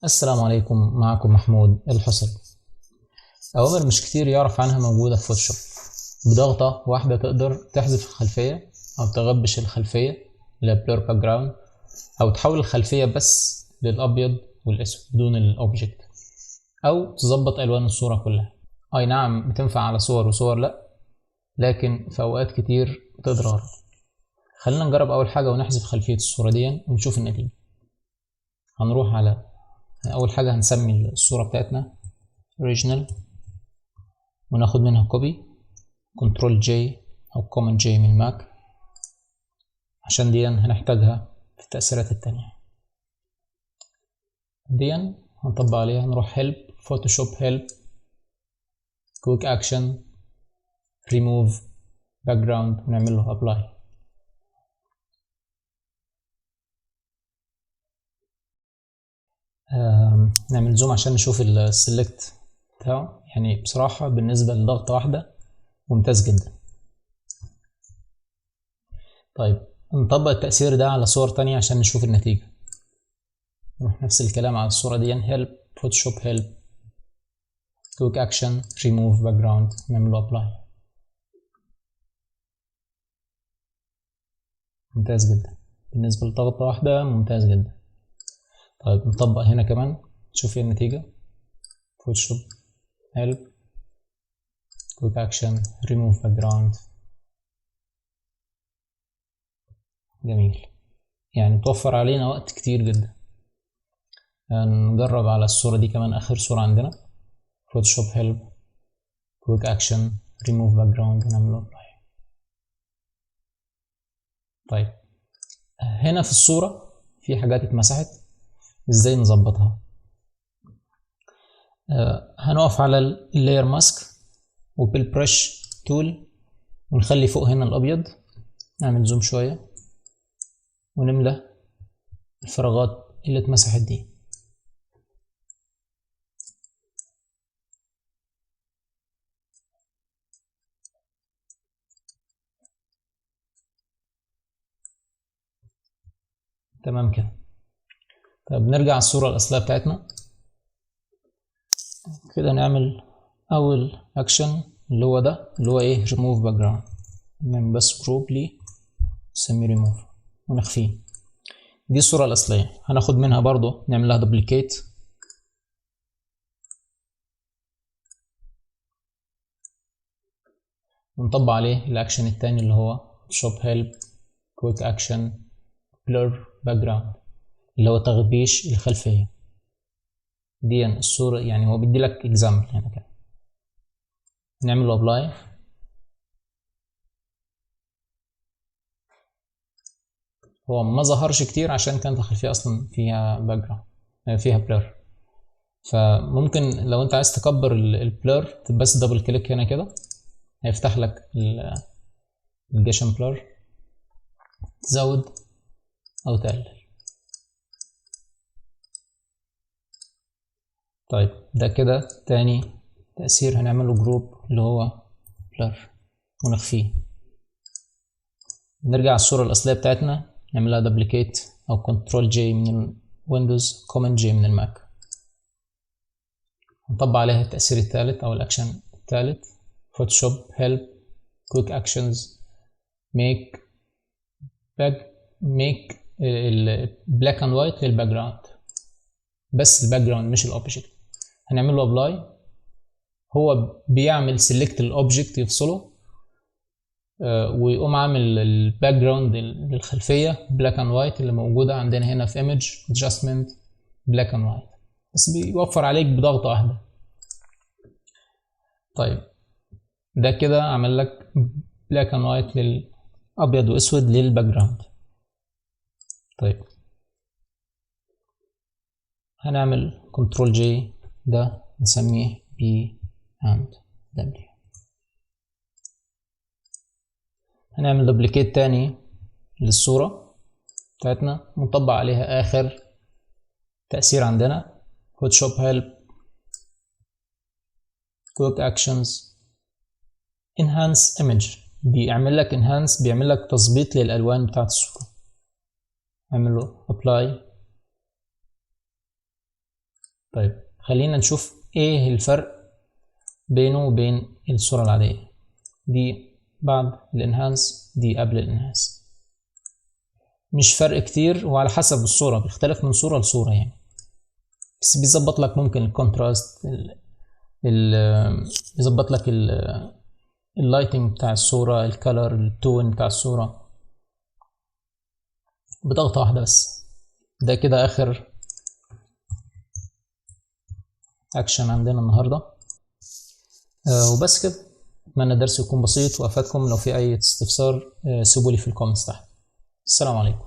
السلام عليكم، معكم محمود الحصري. أوامر مش كتير يعرف عنها موجودة في فوتوشوب. بضغطة واحدة تقدر تحذف الخلفية أو تغبش الخلفية لبلور باك جراوند، أو تحول الخلفية بس للأبيض والأسود بدون الأوبجكت، أو تظبط ألوان الصورة كلها. أي نعم، بتنفع على صور وصور لأ، لكن في أوقات كتير بتقدر غلط. خلينا نجرب أول حاجة ونحذف خلفية الصورة دي ونشوف النتيجة. هنروح على أول حاجة، هنسمي الصورة بتاعتنا original وناخد منها كوبي كنترول جي او كوماند جي من ماك، عشان دي هنحتاجها في التأثيرات التانية. دي هنطبق عليها، نروح هيلب فوتوشوب هيلب كويك اكشن ريموف باك جراوند ونعمل له ابلاي. نعمل زوم عشان نشوف السلكت بتاعه. يعني بصراحة بالنسبة لضغطة واحدة ممتاز جدا. طيب نطبق التأثير ده على صور تانية عشان نشوف النتيجة. نروح نفس الكلام على الصورة دي، هيلب فوتوشوب هيلب كويك اكشن ريموف باك جراوند نعمل له ابلاي. ممتاز جدا، بالنسبة لضغطة واحدة ممتاز جدا. طيب نطبق هنا كمان، نشوف ايه النتيجة. فوتوشوب هيلب كويك اكشن ريموف باك جراوند. جميل، يعني توفر علينا وقت كتير جدا. نجرب على الصورة دي كمان، آخر صورة عندنا فوتوشوب هيلب كويك اكشن ريموف باك جراوند ونعمل له ابلاي. طيب هنا في الصورة في حاجات اتمسحت، ازاي نظبطها؟ هنقف على اللاير ماسك وبالبرش تول ونخلي فوق هنا الابيض، نعمل زوم شوية ونملى الفراغات اللي اتمسحت دي. تمام كده. طب نرجع الصورة الأصلية بتاعتنا كده، نعمل أول أكشن اللي هو ده، اللي هو إيه، ريموف باك جراوند. نعمل بس جروب لي نسميه ريموف ونخفيه. دي الصورة الأصلية، هناخد منها برضو نعمل لها دوبليكيت ونطبق عليه الأكشن التاني اللي هو شوب هيلب كويك أكشن بلور باك جراوند، اللي هو تغبيش الخلفية. دي الصورة، يعني هو بيدي لك اكزامبل هنا كده. نعمل ابلاي. هو ما ظهرش كتير عشان كانت الخلفية اصلا فيها باك جراوند، فيها بلور. فممكن لو انت عايز تكبر البلور بس دبل كليك هنا كده، هيفتح لك الجيشن بلور، تزود او تقلل. طيب ده كده تاني تأثير هنعمله جروب اللي هو بلور ونخفيه. نرجع الصورة الأصلية بتاعتنا، نعملها دبليكيت أو كنترول جي من الويندوز، كوماند جي من الماك. نطبق عليها التأثير الثالث أو الأكشن الثالث، فوتوشوب هيلب كويك أكشنز ميك البلاك اند وايت للباك جراوند، بس الباك جراوند مش الأوبجكت. هنعمل له أبلاي، هو بيعمل سيلكت الأوبجكت يفصله، ويقوم عامل الباك جراوند للخلفية بلاك اند وايت اللي موجودة عندنا هنا في ايمج ادجستمنت بلاك اند وايت، بس بيوفر عليك بضغطة واحدة. طيب ده كده عمل لك بلاك اند وايت للابيض واسود للباك جراوند. طيب هنعمل كنترول جي، ده نسميه بي اند دبليو. هنعمل دوبليكيت تاني للصورة بتاعتنا ونطبق عليها اخر تأثير عندنا، فوتوشوب هيلب كويك اكشنز انهانس ايمج، بيعمل لك انهانس، بيعمل لك تظبيط للالوان بتاعت الصورة. اعمل له ابلاي طيب خلينا نشوف ايه الفرق بينه وبين الصورة العادية. دي بعد الانهانس، دي قبل الانهانس. مش فرق كتير، وعلى حسب الصورة بيختلف من صورة لصورة يعني، بس بيظبط لك ممكن الكونتراست، بيظبط لك اللايتنج بتاع الصورة، الكالر، التون بتاع الصورة بضغطة واحدة بس. ده كده آخر أكشن عندنا النهاردة. وبس كده. أتمنى الدرس يكون بسيط وأفادكم. لو في أي استفسار سيبولي في الكومنتس تحت. السلام عليكم.